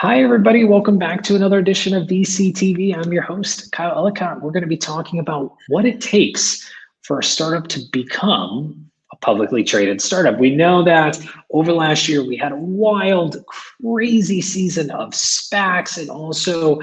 Hi, everybody. Welcome back to another edition of VCTV. I'm your host, Kyle Ellicott. We're going to be talking about what it takes for a startup to become a publicly traded startup. We know that over last year, we had a wild, crazy season of SPACs and also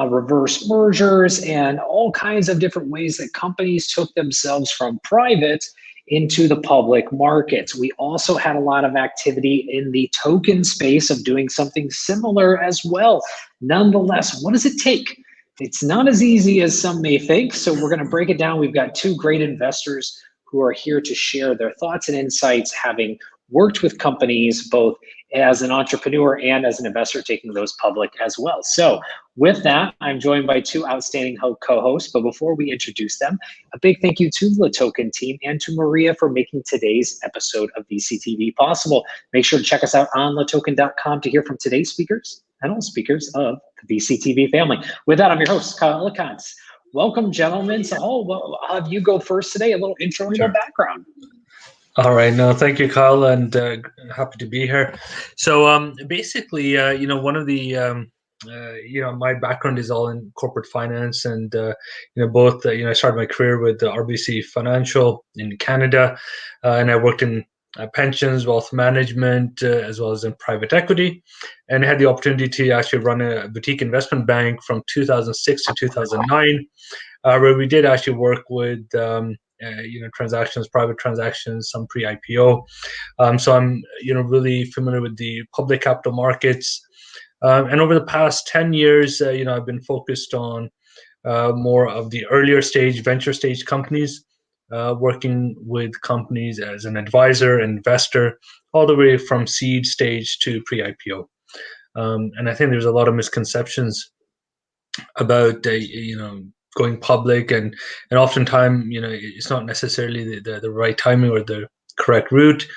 reverse mergers and all kinds of different ways that companies took themselves from private into the public markets. We also had a lot of activity in the token space of doing something similar as well. Nonetheless, what does it take? It's not as easy as some may think. So we're going to break it down. We've got two great investors who are here to share their thoughts and insights, having worked with companies both as an entrepreneur and as an investor taking those public as well. So with that, I'm joined by two outstanding co-hosts. But before we introduce them, a big thank you to the LATOKEN team and to Maria for making today's episode of VCTV possible. Make sure to check us out on latoken.com to hear from today's speakers and all speakers of the VCTV family. With that, I'm your host, Kyle Ellicott. Welcome, gentlemen. So I'll have you go first today, a little intro, a little background. All right, no, thank you, Kyle, and happy to be here. So basically, one of the my background is all in corporate finance, and both I started my career with RBC Financial in Canada, and I worked in pensions, wealth management, as well as in private equity, and I had the opportunity to actually run a boutique investment bank from 2006 to 2009, where we did actually work with transactions, private transactions, some pre-IPO. So I'm really familiar with the public capital markets. And over the past 10 years, I've been focused on more of the earlier stage, venture stage companies, working with companies as an advisor, investor, all the way from seed stage to pre-IPO. And I think there's a lot of misconceptions about going public, and oftentimes it's not necessarily the right timing or the correct route.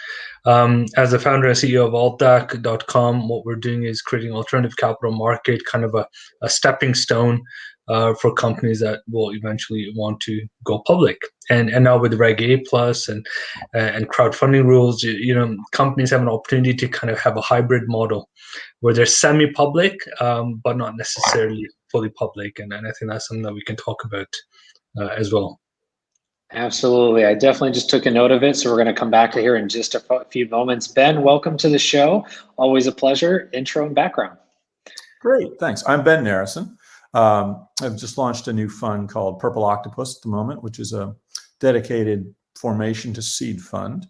As the founder and CEO of altdac.com, what we're doing is creating alternative capital market, kind of a stepping stone for companies that will eventually want to go public. And now with the Reg A plus and crowdfunding rules, companies have an opportunity to kind of have a hybrid model where they're semi-public, but not necessarily fully public. And I think that's something that we can talk about as well. Absolutely. I definitely just took a note of it. So we're going to come back to here in just a few moments. Ben, welcome to the show. Always a pleasure. Intro and background. Great. Thanks. I'm Ben Narrison. I've just launched a new fund called Purple Octopus at the moment, which is a dedicated formation to seed fund,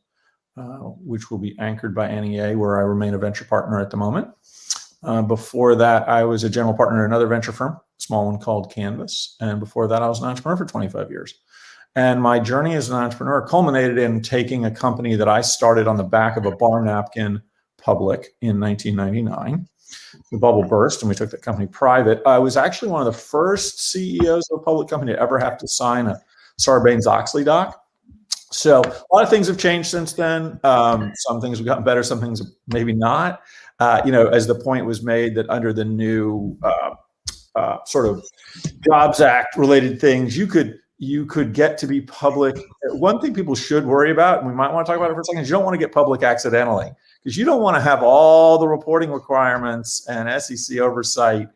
which will be anchored by NEA, where I remain a venture partner at the moment. Before that, I was a general partner in another venture firm, a small one called Canvas. And before that, I was an entrepreneur for 25 years. And my journey as an entrepreneur culminated in taking a company that I started on the back of a bar napkin public in 1999. The bubble burst and we took that company private. I was actually one of the first CEOs of a public company to ever have to sign a Sarbanes-Oxley doc. So a lot of things have changed since then. Some things have gotten better, some things maybe not. As the point was made that under the new sort of Jobs Act related things, you could get to be public. One thing people should worry about, and we might want to talk about it for a second, is you don't want to get public accidentally, because you don't want to have all the reporting requirements and SEC oversight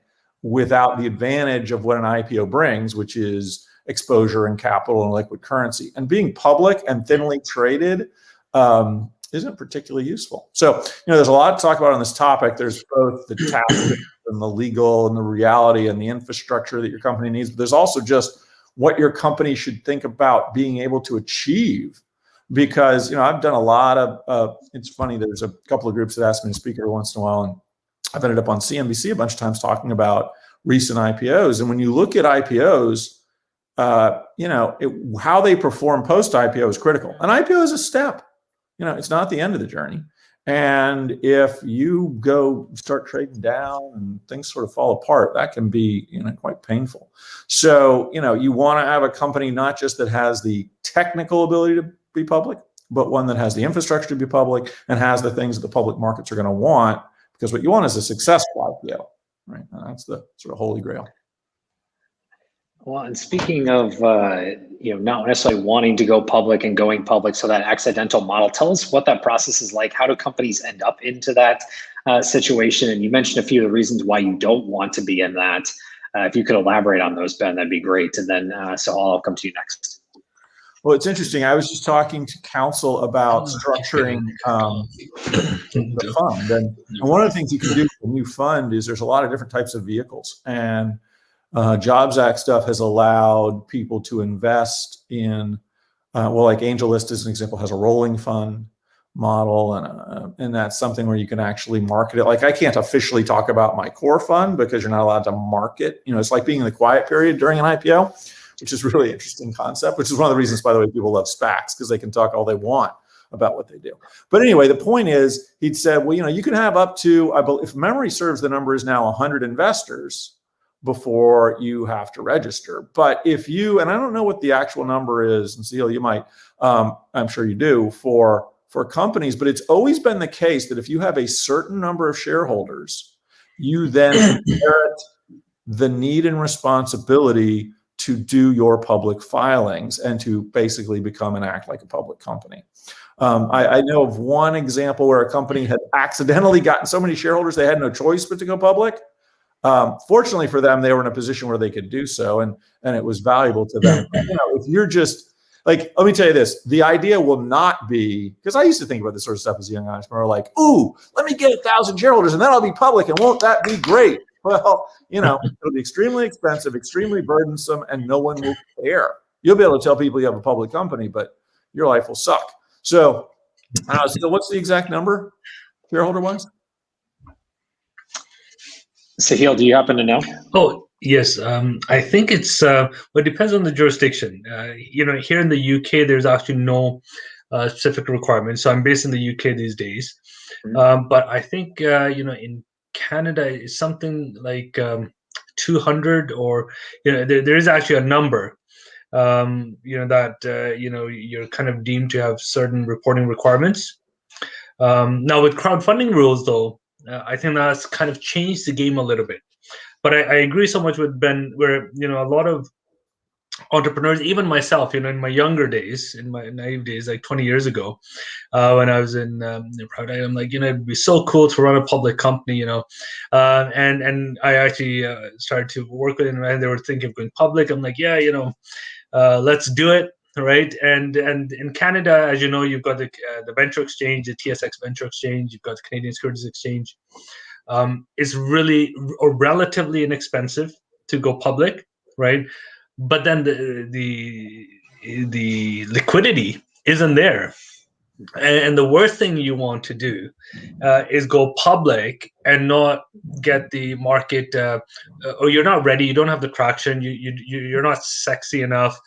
without the advantage of what an IPO brings, which is exposure and capital and liquid currency. And being public and thinly traded isn't particularly useful. So, there's a lot to talk about on this topic. There's both the tactics and the legal and the reality and the infrastructure that your company needs, but there's also just what your company should think about being able to achieve. Because, I've done a lot of, it's funny, there's a couple of groups that ask me to speak every once in a while, and I've ended up on CNBC a bunch of times talking about recent IPOs. And when you look at IPOs, how they perform post-IPO is critical. An IPO is a step, it's not the end of the journey. And if you go start trading down and things sort of fall apart, that can be, quite painful. So, you want to have a company not just that has the technical ability to be public, but one that has the infrastructure to be public and has the things that the public markets are going to want, because what you want is a successful IPO, right? And that's the sort of holy grail. Well, and speaking of, not necessarily wanting to go public and going public, so that accidental model, tell us what that process is like. How do companies end up into that situation. And you mentioned a few of the reasons why you don't want to be in that. If you could elaborate on those, Ben, that'd be great. And then, so I'll come to you next. Well, it's interesting. I was just talking to counsel about structuring the fund. And one of the things you can do with a new fund is there's a lot of different types of vehicles. And Jobs Act stuff has allowed people to invest in, well, like AngelList as an example has a rolling fund model, and that's something where you can actually market it. Like I can't officially talk about my core fund because you're not allowed to market. It's like being in the quiet period during an IPO, which is really interesting concept, which is one of the reasons, by the way, people love SPACs, because they can talk all they want about what they do. But anyway, the point is, he'd said, well, you can have up to, if memory serves, the number is now 100 investors before you have to register. But if you, and I don't know what the actual number is, and Cecile, you might, I'm sure you do, for companies, but it's always been the case that if you have a certain number of shareholders, you then inherit the need and responsibility to do your public filings and to basically become and act like a public company. I know of one example where a company had accidentally gotten so many shareholders they had no choice but to go public. Fortunately for them, they were in a position where they could do so, and it was valuable to them. If you're just like, let me tell you this, the idea will not be, because I used to think about this sort of stuff as a young entrepreneur, like, ooh, let me get 1,000 shareholders and then I'll be public, and won't that be great? Well, it'll be extremely expensive, extremely burdensome, and no one will care. You'll be able to tell people you have a public company, but your life will suck. So what's the exact number, shareholder-wise? Sahil, do you happen to know? Oh, yes. I think it's, well, it depends on the jurisdiction. Here in the UK, there's actually no specific requirements. So I'm based in the UK these days. But I think, in Canada, it's something like 200, or, there is actually a number, that, you're kind of deemed to have certain reporting requirements. Now with crowdfunding rules, though, I think that's kind of changed the game a little bit. But I agree so much with Ben, where a lot of entrepreneurs, even myself, in my younger days, in my naive days, like 20 years ago, when I was in private, I'm like, it'd be so cool to run a public company, and I actually started to work with them, and they were thinking of going public. I'm like, yeah, let's do it. Right. And in Canada, as you know, you've got the venture exchange, the TSX venture exchange, you've got the Canadian Securities Exchange. It's really relatively inexpensive to go public, right? But then the liquidity isn't there. And the worst thing you want to do is go public and not get the market, or you're not ready, you don't have the traction, you're not sexy enough.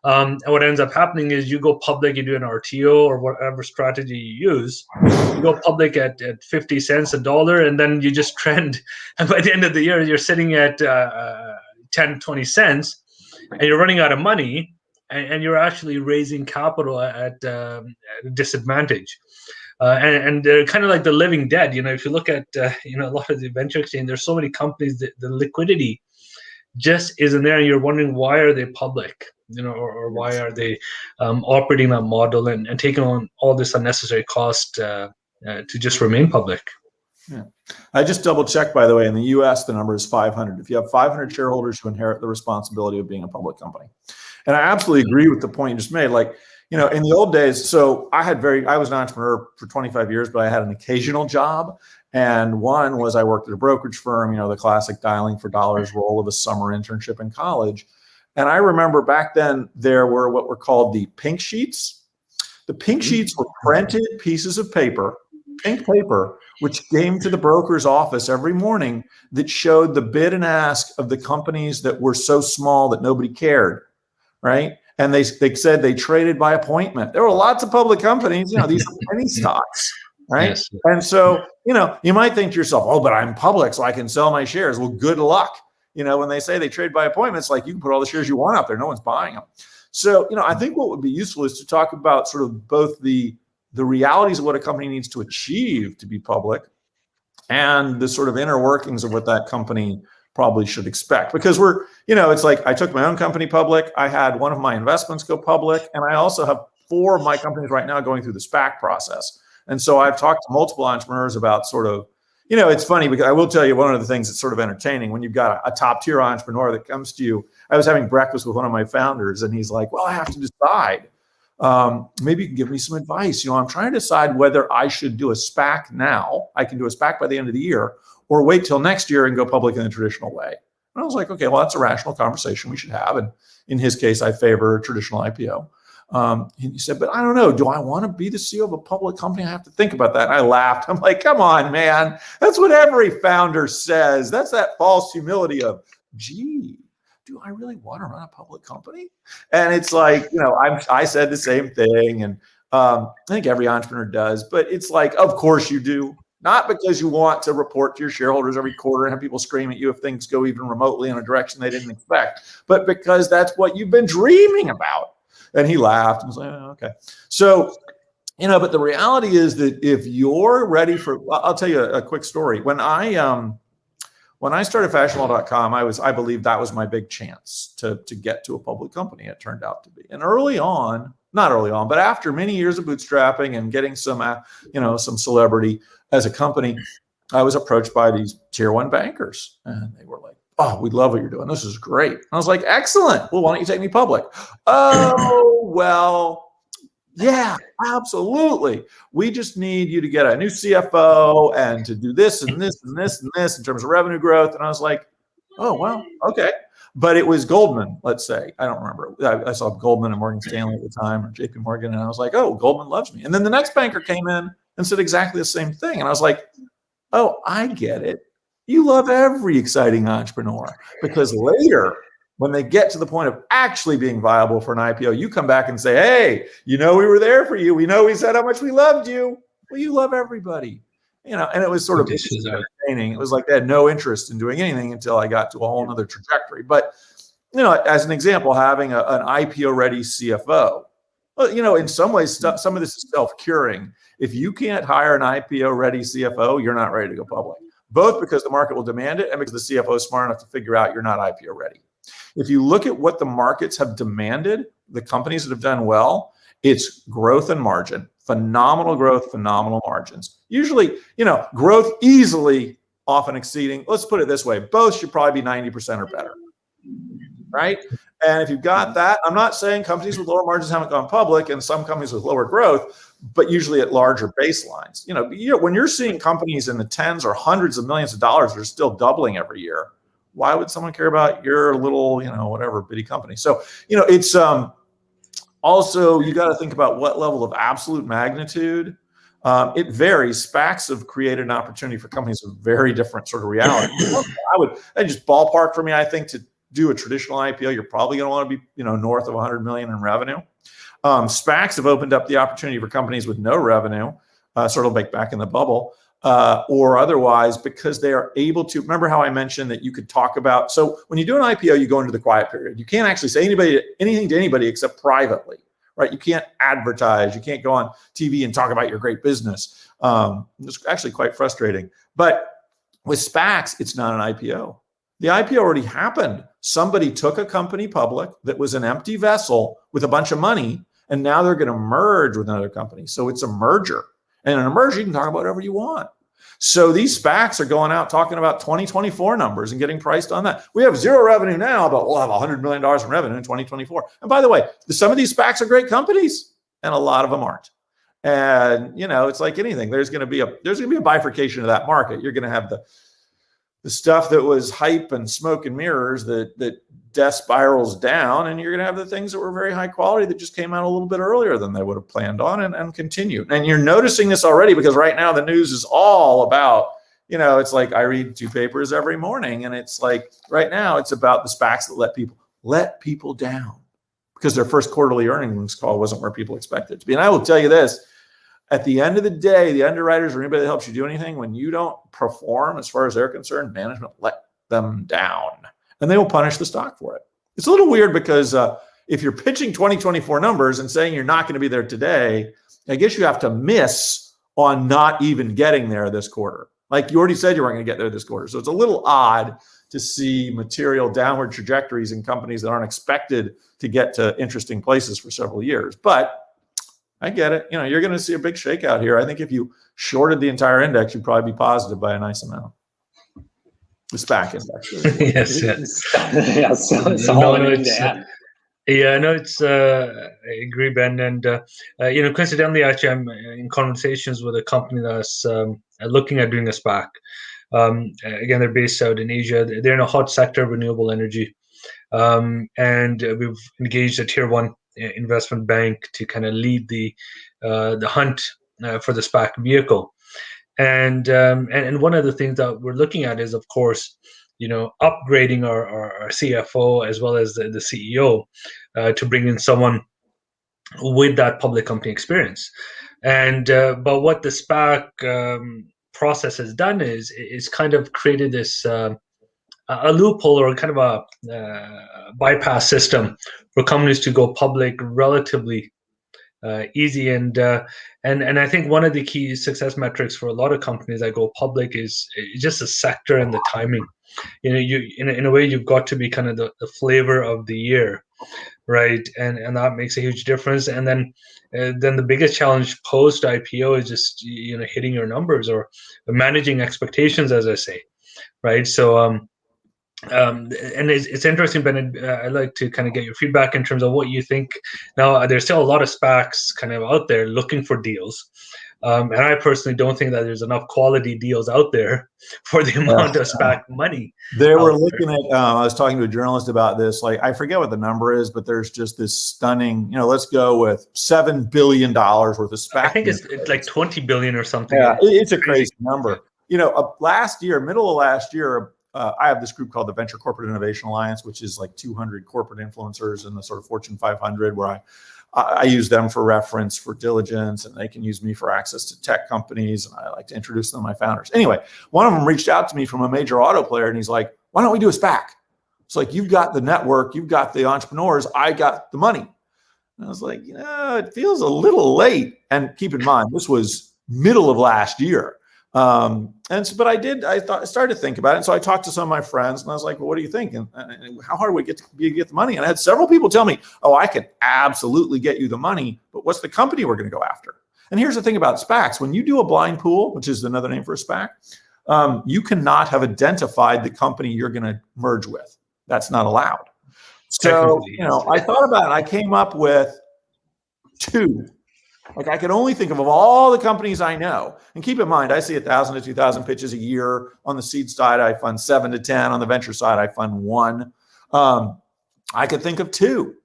And what ends up happening is you go public, you do an RTO or whatever strategy you use, you go public at 50 cents, $1, and then you just trend. And by the end of the year, you're sitting at 10, 20 cents, and you're running out of money, and you're actually raising capital at a disadvantage. And they're kind of like the living dead. If you look at, a lot of the venture exchange, there's so many companies that the liquidity just isn't there, and you're wondering, why are they public? Or why are they operating that model and taking on all this unnecessary cost to just remain public? Yeah. I just double checked, by the way, in the US, the number is 500. If you have 500 shareholders, you inherit the responsibility of being a public company. And I absolutely agree with the point you just made. Like, in the old days, so I was an entrepreneur for 25 years, but I had an occasional job. And one was I worked at a brokerage firm, the classic dialing for dollars role of a summer internship in college. And I remember back then there were what were called the pink sheets. The pink sheets were printed pieces of paper, pink paper, which came to the broker's office every morning that showed the bid and ask of the companies that were so small that nobody cared, right? And they said they traded by appointment. There were lots of public companies, these are penny stocks, right? Yes. And so, you might think to yourself, oh, but I'm public, so I can sell my shares. Well, good luck. When they say they trade by appointments, like you can put all the shares you want out there. No one's buying them. So, I think what would be useful is to talk about sort of both the realities of what a company needs to achieve to be public and the sort of inner workings of what that company probably should expect. Because it's like I took my own company public. I had one of my investments go public. And I also have 4 of my companies right now going through the SPAC process. And so I've talked to multiple entrepreneurs about sort of, you know, it's funny because I will tell you one of the things that's sort of entertaining when you've got a top tier entrepreneur that comes to you. I was having breakfast with one of my founders and he's like, well, I have to decide. Maybe you can give me some advice. You know, I'm trying to decide whether I should do a SPAC now. I can do a SPAC by the end of the year or wait till next year and go public in the traditional way. And I was like, okay, well, that's a rational conversation we should have. And in his case, I favor a traditional IPO. And he said, but I don't know, do I want to be the CEO of a public company? I have to think about that. And I laughed. I'm like, come on, man. That's what every founder says. That's that false humility of, gee, do I really want to run a public company? And it's like, you know, I said the same thing. And I think every entrepreneur does, but it's like, of course you do. Not because you want to report to your shareholders every quarter and have people scream at you if things go even remotely in a direction they didn't expect, but because that's what you've been dreaming about. And he laughed and was like, oh, okay. So, you know, but the reality is that if you're ready for, I'll tell you a quick story. When I started fashionable.com, I believe that was my big chance to get to a public company. It turned out to be. And not early on, but after many years of bootstrapping and getting some, you know, some celebrity as a company, I was approached by these tier 1 bankers and they were like, oh, we love what you're doing. This is great. And I was like, excellent. Well, why don't you take me public? Oh, well, yeah, absolutely. We just need you to get a new CFO and to do this and this and this and this in terms of revenue growth. And I was like, oh, well, okay. But it was Goldman, let's say. I don't remember. I saw Goldman and Morgan Stanley at the time, or JP Morgan. And I was like, oh, Goldman loves me. And then the next banker came in and said exactly the same thing. And I was like, oh, I get it. You love every exciting entrepreneur because later, when they get to the point of actually being viable for an IPO, you come back and say, hey, you know, we were there for you. We know we said how much we loved you. Well, you love everybody. You know, and it was sort of entertaining. It was like they had no interest in doing anything until I got to a whole other trajectory. But, you know, as an example, having an IPO ready CFO, well, you know, in some ways, some of this is self-curing. If you can't hire an IPO ready CFO, you're not ready to go public. Both because the market will demand it and because the CFO is smart enough to figure out you're not IPO ready. If you look at what the markets have demanded, the companies that have done well, it's growth and margin, phenomenal growth, phenomenal margins. Usually, you know, growth easily, often exceeding, let's put it this way, both should probably be 90% or better, right? And if you've got that, I'm not saying companies with lower margins haven't gone public and some companies with lower growth, but usually at larger baselines. You know, when you're seeing companies in the tens or hundreds of millions of dollars that are still doubling every year, why would someone care about your little, you know, whatever bitty company? So, you know, it's also, you got to think about what level of absolute magnitude. It varies. SPACs have created an opportunity for companies with very different sort of reality. I just ballpark for me, I think to do a traditional IPO, you're probably going to want to be, you know, north of 100 million in revenue. SPACs have opened up the opportunity for companies with no revenue, sort of like back in the bubble, or otherwise, because they are able to, remember how I mentioned that you could talk about, so when you do an IPO, you go into the quiet period. You can't actually say anything to anybody except privately, right? You can't advertise, you can't go on TV and talk about your great business. It's actually quite frustrating. But with SPACs, it's not an IPO. The IPO already happened. Somebody took a company public that was an empty vessel with a bunch of money, and now they're going to merge with another company. So it's a merger. And in a merger, you can talk about whatever you want. So these SPACs are going out talking about 2024 numbers and getting priced on that. We have zero revenue now, but we'll have $100 million in revenue in 2024. And by the way, some of these SPACs are great companies, and a lot of them aren't. And you know, it's like anything. There's going to be a bifurcation of that market. You're going to have the stuff that was hype and smoke and mirrors that death spirals down, and you're going to have the things that were very high quality that just came out a little bit earlier than they would have planned on and continue. And you're noticing this already because right now the news is all about, you know, it's like I read 2 papers every morning, and it's like right now it's about the SPACs that let people down because their first quarterly earnings call wasn't where people expected it to be. And I will tell you this, at the end of the day, the underwriters or anybody that helps you do anything, when you don't perform as far as they're concerned, management let them down and they will punish the stock for it. It's a little weird because if you're pitching 2024 numbers and saying you're not going to be there today, I guess you have to miss on not even getting there this quarter. Like you already said you weren't going to get there this quarter. So it's a little odd to see material downward trajectories in companies that aren't expected to get to interesting places for several years. But I get it. You're going to see a big shakeout here. I think if you shorted the entire index, you'd probably be positive by a nice amount. The SPAC index. Yes, yeah. Yeah, solid No, name to add. Yeah, no, I agree, Ben. And, coincidentally, actually, I'm in conversations with a company that's looking at doing a SPAC. Again, they're based out in Asia. They're in a hot sector of renewable energy. And we've engaged a tier one investment bank to kind of lead the hunt for the SPAC vehicle. And one of the things that we're looking at is, of course, upgrading our CFO as well as the CEO to bring in someone with that public company experience. And but what the SPAC process has done is kind of created this a loophole or kind of a bypass system for companies to go public relatively easy. And I think one of the key success metrics for a lot of companies that go public is just the sector and the timing. You in a way, you've got to be kind of the flavor of the year, right? And that makes a huge difference. And then the biggest challenge post IPO is just hitting your numbers or managing expectations, as I say, right? So and it's interesting, Ben. I'd like to kind of get your feedback in terms of what you think. Now, there's still a lot of SPACs kind of out there looking for deals. And I personally don't think that there's enough quality deals out there for the amount of SPAC money. They were looking at, I was talking to a journalist about this, like, I forget what the number is, but there's just this stunning, let's go with $7 billion worth of SPAC. I think it's like 20 billion or something. Yeah, it's a crazy number. Last year, middle of last year, I have this group called the Venture Corporate Innovation Alliance, which is like 200 corporate influencers in the sort of Fortune 500, where I use them for reference, for diligence, and they can use me for access to tech companies. And I like to introduce them to my founders. Anyway, one of them reached out to me from a major auto player, and he's like, why don't we do a SPAC? It's like, you've got the network, you've got the entrepreneurs, I got the money. And I was like, it feels a little late. And keep in mind, this was middle of last year. I started to think about it. And so I talked to some of my friends and I was like, well, what do you think? And how hard would it get the money? And I had several people tell me, oh, I can absolutely get you the money, but what's the company we're going to go after? And here's the thing about SPACs. When you do a blind pool, which is another name for a SPAC, you cannot have identified the company you're going to merge with. That's not allowed. So, I thought about it. I came up with two. Like, I could only think of all the companies I know. And keep in mind, I see 1,000 to 2,000 pitches a year. On the seed side, I fund 7 to 10. On the venture side, I fund 1. I could think of 2.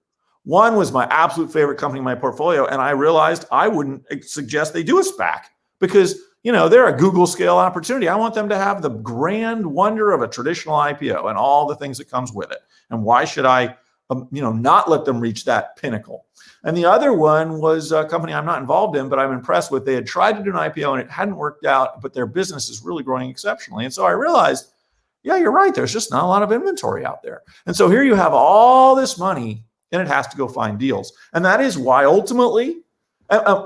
One was my absolute favorite company in my portfolio, and I realized I wouldn't suggest they do a SPAC because, they're a Google scale opportunity. I want them to have the grand wonder of a traditional IPO and all the things that comes with it. And why should I, not let them reach that pinnacle? And the other one was a company I'm not involved in, but I'm impressed with. They had tried to do an IPO and it hadn't worked out, but their business is really growing exceptionally. And so I realized, yeah, you're right. There's just not a lot of inventory out there. And so here you have all this money and it has to go find deals. And that is why ultimately,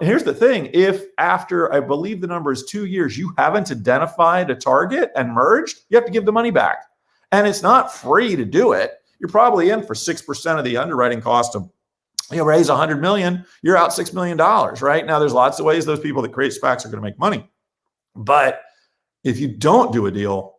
here's the thing. If after, I believe the number is 2 years, you haven't identified a target and merged, you have to give the money back. And it's not free to do it. You're probably in for 6% of the underwriting cost of raise 100 million, you're out $6 million, right? Now, there's lots of ways those people that create SPACs are going to make money. But if you don't do a deal,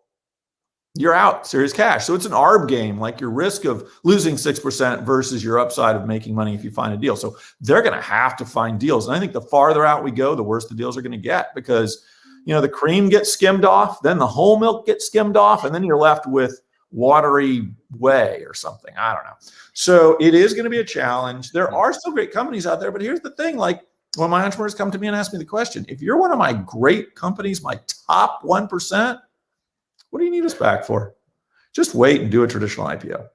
you're out serious cash. So it's an ARB game, like your risk of losing 6% versus your upside of making money if you find a deal. So they're going to have to find deals. And I think the farther out we go, the worse the deals are going to get because, the cream gets skimmed off, then the whole milk gets skimmed off, and then you're left with watery whey or something. I don't know. So it is going to be a challenge. There are still great companies out there, but here's the thing. Like when my entrepreneurs come to me and ask me the question, if you're one of my great companies, my top 1%, what do you need us back for? Just wait and do a traditional IPO.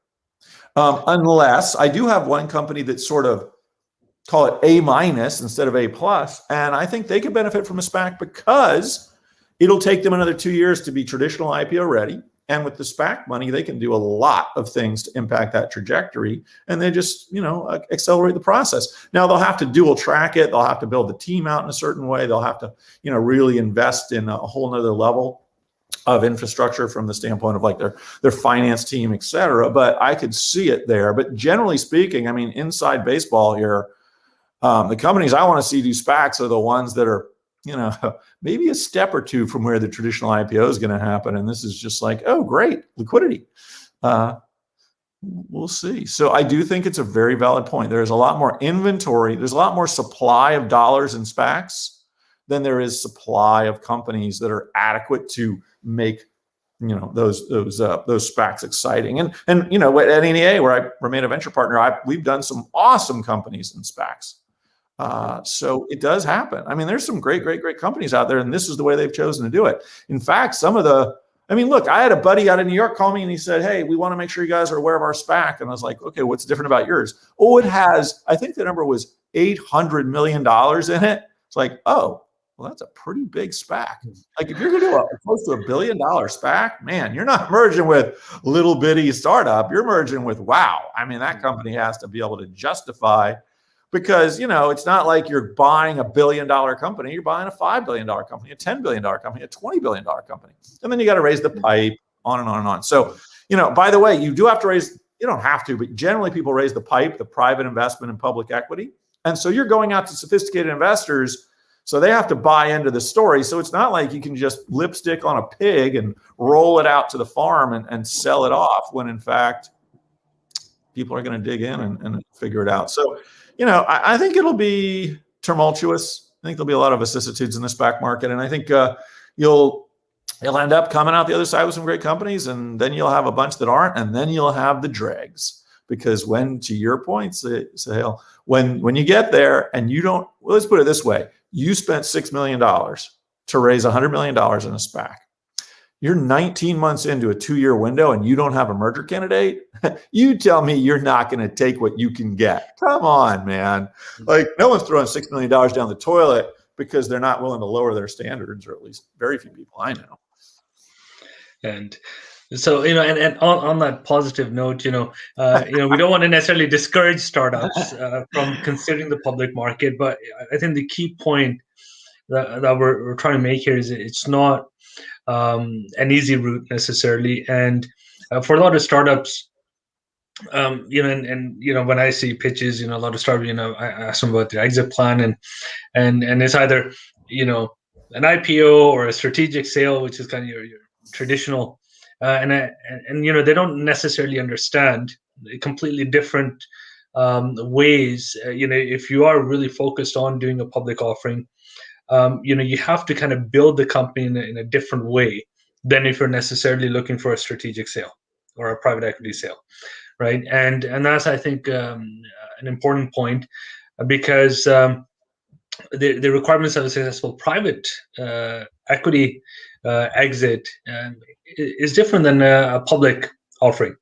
Unless I do have one company that's sort of call it A- instead of A+. And I think they could benefit from a SPAC because it'll take them another 2 years to be traditional IPO ready. And with the SPAC money, they can do a lot of things to impact that trajectory. And they just, accelerate the process. Now, they'll have to dual track it. They'll have to build the team out in a certain way. They'll have to, really invest in a whole nother level of infrastructure from the standpoint of like their finance team, et cetera. But I could see it there. But generally speaking, inside baseball here, The companies I want to see do SPACs are the ones that are, maybe a step or two from where the traditional IPO is going to happen. And this is just like, oh, great, liquidity. We'll see. So I do think it's a very valid point. There's a lot more inventory. There's a lot more supply of dollars in SPACs than there is supply of companies that are adequate to make, those SPACs exciting. And at NEA, where I remain a venture partner, we've done some awesome companies in SPACs. So it does happen. I mean, there's some great companies out there, and this is the way they've chosen to do it. In fact, look, I had a buddy out of New York call me and he said, hey, we want to make sure you guys are aware of our SPAC. And I was like, okay, what's different about yours? Oh, it has, I think the number was $800 million in it. It's like, oh, well, that's a pretty big SPAC. Like if you're going to do close to $1 billion SPAC, man, you're not merging with little bitty startup. You're merging with, wow. I mean, that company has to be able to justify, because, it's not like you're buying $1 billion company. You're buying a $5 billion company, a $10 billion company, a $20 billion company. And then you got to raise the pipe, on and on and on. So, by the way, you do have to raise, you don't have to, but generally people raise the pipe, the private investment in public equity. And so you're going out to sophisticated investors, so they have to buy into the story. So it's not like you can just lipstick on a pig and roll it out to the farm and sell it off, when in fact, people are going to dig in and figure it out. So, I think it'll be tumultuous. I think there'll be a lot of vicissitudes in the SPAC market. And I think you'll end up coming out the other side with some great companies, and then you'll have a bunch that aren't, and then you'll have the dregs. Because to your point, Sahil, when you get there and you don't, well, let's put it this way, you spent $6 million to raise $100 million in a SPAC. You're 19 months into a 2-year window and you don't have a merger candidate. You tell me you're not going to take what you can get. Come on, man. Like, no one's throwing $6 million down the toilet because they're not willing to lower their standards, or at least very few people I know. And so, and on that positive note, we don't want to necessarily discourage startups from considering the public market, but I think the key point that we're trying to make here is it's not an easy route necessarily. And for a lot of startups, when I see pitches, a lot of startups, I ask them about their exit plan, and it's either, an IPO or a strategic sale, which is kind of your traditional, and they don't necessarily understand completely different ways. If you are really focused on doing a public offering, you have to kind of build the company in a different way than if you're necessarily looking for a strategic sale or a private equity sale, right? And that's, I think, an important point, because the requirements of a successful private equity exit is different than a public offering,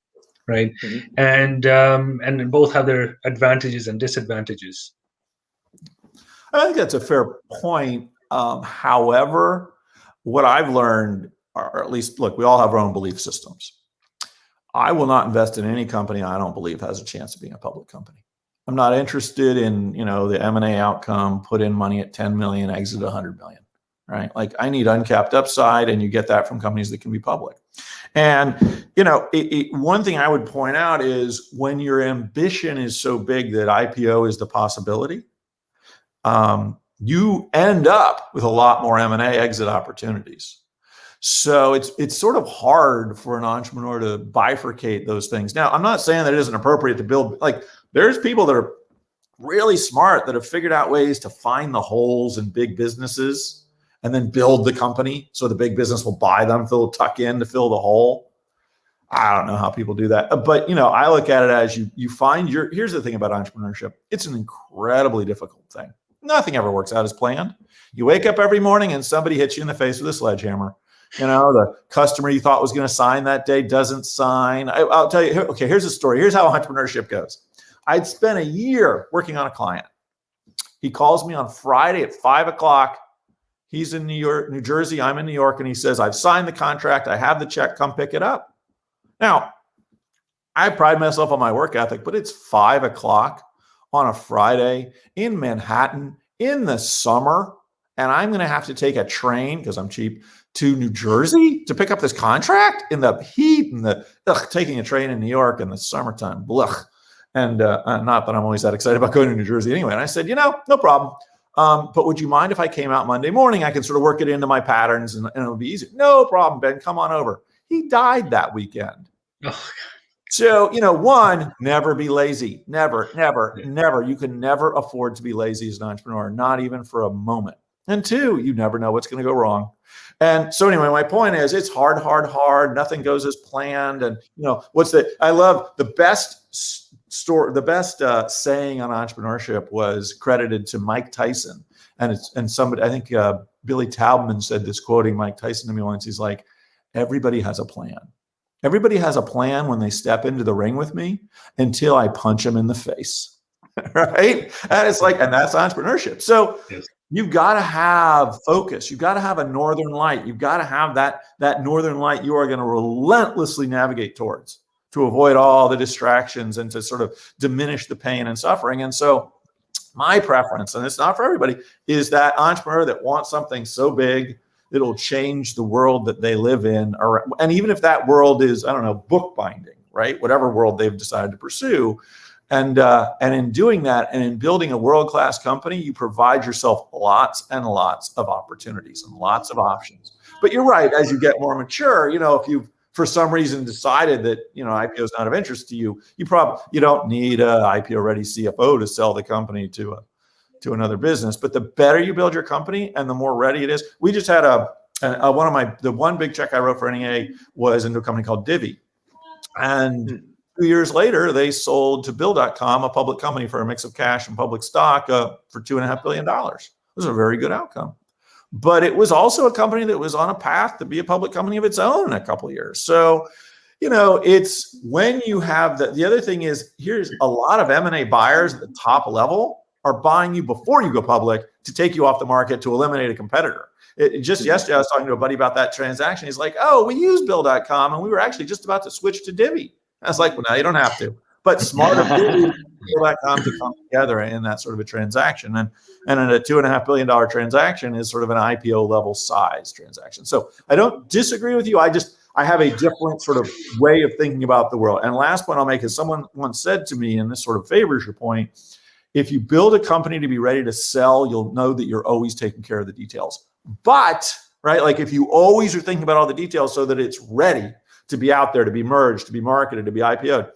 right? Mm-hmm. And both have their advantages and disadvantages. I think that's a fair point. However, what I've learned, or at least, look, we all have our own belief systems. I will not invest in any company I don't believe has a chance of being a public company. I'm not interested in, the M&A outcome, put in money at 10 million, exit 100 million, right? Like, I need uncapped upside, and you get that from companies that can be public. And, one thing I would point out is when your ambition is so big that IPO is the possibility, you end up with a lot more M&A exit opportunities. So it's sort of hard for an entrepreneur to bifurcate those things. Now, I'm not saying that it isn't appropriate to build, like, there's people that are really smart that have figured out ways to find the holes in big businesses and then build the company so the big business will buy them, they'll tuck in to fill the hole. I don't know how people do that. But, I look at it as you find here's the thing about entrepreneurship. It's an incredibly difficult thing. Nothing ever works out as planned. You wake up every morning and somebody hits you in the face with a sledgehammer. The customer you thought was going to sign that day doesn't sign. I'll tell you, okay, here's the story. Here's how entrepreneurship goes. I'd spent a year working on a client. He calls me on Friday at 5:00. He's in New Jersey. I'm in New York. And he says, I've signed the contract. I have the check. Come pick it up. Now, I pride myself on my work ethic, but it's 5:00 on a Friday in Manhattan in the summer. And I'm going to have to take a train, because I'm cheap, to New Jersey to pick up this contract in the heat and taking a train in New York in the summertime. Blech. And not that I'm always that excited about going to New Jersey anyway. And I said, no problem. But would you mind if I came out Monday morning? I could sort of work it into my patterns and it'll be easy. No problem, Ben, come on over. He died that weekend. Oh. So, one, never be lazy. Never. You can never afford to be lazy as an entrepreneur, not even for a moment. And two, you never know what's going to go wrong. And so anyway, my point is it's hard. Nothing goes as planned. And, I love the best story, the best saying on entrepreneurship was credited to Mike Tyson. And somebody, I think Billy Taubman said this, quoting Mike Tyson to me once. He's like, everybody has a plan. Everybody has a plan when they step into the ring with me until I punch them in the face, right? And it's like, and that's entrepreneurship. So yes. You've got to have focus. You've got to have a northern light. You've got to have that northern light you are going to relentlessly navigate towards to avoid all the distractions and to sort of diminish the pain and suffering. And so my preference, and it's not for everybody, is that entrepreneur that wants something so big it'll change the world that they live in. And even if that world is, I don't know, bookbinding, right? Whatever world they've decided to pursue. And in doing that and in building a world-class company, you provide yourself lots and lots of opportunities and lots of options. But you're right, as you get more mature, if you've for some reason decided that, IPO is not of interest to you, you don't need a IPO ready CFO to sell the company to another business. But the better you build your company and the more ready it is. We just had the one big check I wrote for NEA was into a company called Divvy. And 2 years later, they sold to Bill.com, a public company, for a mix of cash and public stock for $2.5 billion. It was a very good outcome. But it was also a company that was on a path to be a public company of its own in a couple of years. So, it's when you have the other thing is, here's a lot of M&A buyers at the top level are buying you before you go public to take you off the market to eliminate a competitor. Just yesterday, I was talking to a buddy about that transaction. He's like, oh, we use Bill.com and we were actually just about to switch to Divvy. I was like, well, no, you don't have to. But smart of Bill.com to come together in that sort of a transaction. And in a $2.5 billion transaction is sort of an IPO level size transaction. So I don't disagree with you. I have a different sort of way of thinking about the world. And last point I'll make is someone once said to me, and this sort of favors your point, if you build a company to be ready to sell, you'll know that you're always taking care of the details. But, right, like if you always are thinking about all the details so that it's ready to be out there, to be merged, to be marketed, to be IPO'd,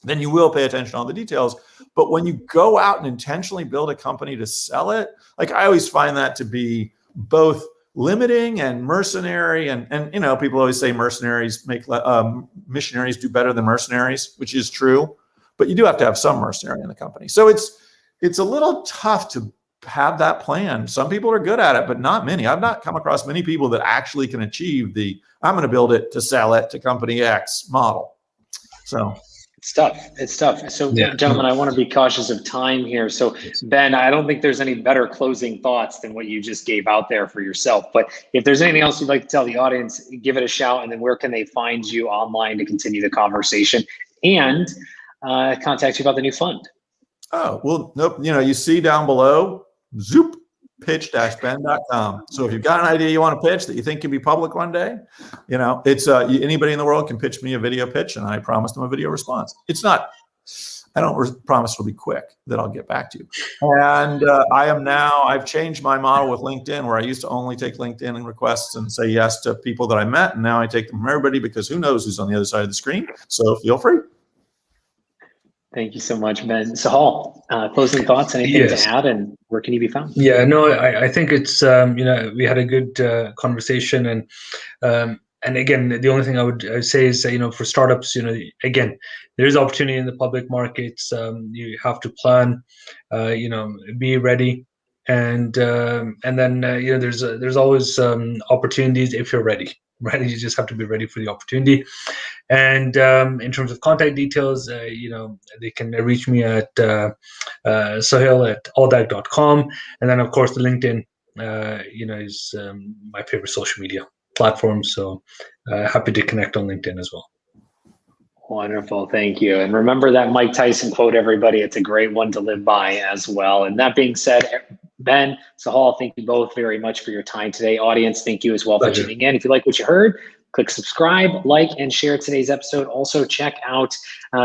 then you will pay attention to all the details. But when you go out and intentionally build a company to sell it, like I always find that to be both limiting and mercenary. And people always say mercenaries make missionaries do better than mercenaries, which is true. But you do have to have some mercenary in the company. So it's a little tough to have that plan. Some people are good at it, but not many. I've not come across many people that actually can achieve I'm going to build it to sell it to company X model. So it's tough. So gentlemen, I want to be cautious of time here. So Ben, I don't think there's any better closing thoughts than what you just gave out there for yourself. But if there's anything else you'd like to tell the audience, give it a shout. And then where can they find you online to continue the conversation and contact you about the new fund? Oh, well, nope. You see down below, zoop, pitch-ben.com. So if you've got an idea you want to pitch that you think can be public one day, it's anybody in the world can pitch me a video pitch and I promise them a video response. It's not, I don't promise it'll be quick, that I'll get back to you. And I've changed my model with LinkedIn, where I used to only take LinkedIn requests and say yes to people that I met. And now I take them from everybody, because who knows who's on the other side of the screen. So feel free. Thank you so much, Ben. Sahal, closing thoughts, anything to add, and where can you be found? Yeah, no, I think it's, we had a good conversation, and again, the only thing I would say is, for startups, again, there is opportunity in the public markets. You have to plan, be ready, and then there's always opportunities if you're ready. Right, you just have to be ready for the opportunity. And in terms of contact details, they can reach me at sahil@alldag.com, and then of course the LinkedIn, is my favorite social media platform. So happy to connect on LinkedIn as well. Wonderful, thank you. And remember that Mike Tyson quote, everybody. It's a great one to live by as well. And that being said, Ben, Sahal, thank you both very much for your time today. Audience, thank you as well for tuning in. If you like what you heard, Click subscribe, like, and share today's episode. Also, check out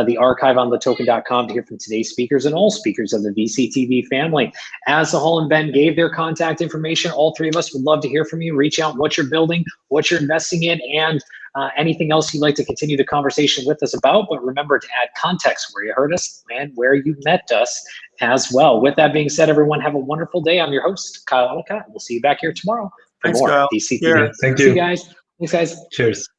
the archive on LATOKEN.com to hear from today's speakers and all speakers of the VCTV family. As Sahal and Ben gave their contact information, all three of us would love to hear from you. Reach out what you're building, what you're investing in, and anything else you'd like to continue the conversation with us about. But remember to add context where you heard us and where you met us as well. With that being said, everyone, have a wonderful day. I'm your host, Kyle Ellicott. We'll see you back here tomorrow for Thanks, more Kyle. VCTV. Yeah, thank See you. you guys. Thanks, guys. Cheers.